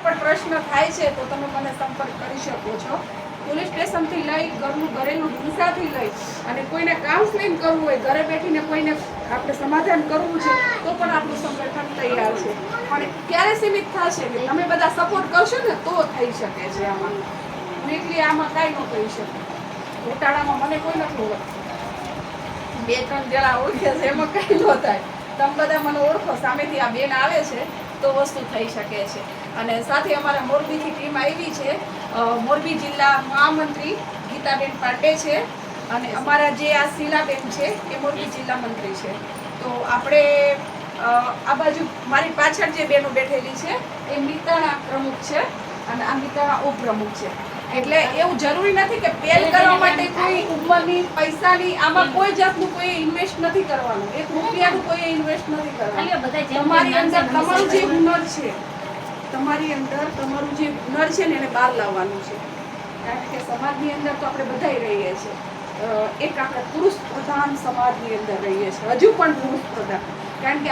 પણ પ્રશ્ન થાય છે તો તમે મને સંપર્ક કરી શકો છો. પોલીસ સ્ટેશનથી લઈ ઘરેલું હિંસાથી લઈ અને કોઈને કાઉન્સેલિંગ કરવું હોય, ઘરે બેઠીને કોઈને આપણે સમાધાન કરવું છે તો પણ આપણું સંગઠન તૈયાર છે. પણ ક્યારે સીમિત થશે કે તમે બધા સપોર્ટ કરશો ને તો થઈ શકે છે. આમાં એકલી આમાં કાંઈ ન કરી શકે. ઘોટાળામાં મને કોઈ નથી ઓળખતું, 2-3 જણા ઓળખે છે, એમાં કંઈ ન થાય. તમે બધા મને ઓળખો, સામેથી આ બેન આવે છે તો વસ્તુ થઈ શકે છે. અને સાથે અમારા મોરબીથી ટીમ આવી છે. મોરબી જિલ્લા મહામંત્રી ગીતાબેન પાટે છે અને અમારા જે આ શીલાબેન છે એ મોરબી જિલ્લા મંત્રી છે. તો આપણે આ બાજુ મારી પાછળ જે બેનો બેઠેલી છે એ મિતાણા પ્રમુખ છે અને આ મિતાણા ઉપપ્રમુખ છે. એટલે એવું જરૂરી નથી કે પહેલ કરવા માટે કોઈ ઉંમરની, પૈસાની, આમાં કોઈ જાતનું કોઈ ઇન્વેસ્ટ નથી કરવાનું. 1 રૂપિયાનું કોઈ ઇન્વેસ્ટ નથી કરવાનું. તમારી અંદર તમારું જે હુનર છે, તમારી અંદર તમારું જે હુનર છે ને એને બહાર લાવવાનું છે. કારણ કે સમાજની અંદર તો આપણે બધાય રહીએ છીએ. એક આપણે પુરુષ પ્રધાન સમાજની અંદર રહીએ છીએ, હજુ પણ પુરુષ પ્રધાન. કારણ કે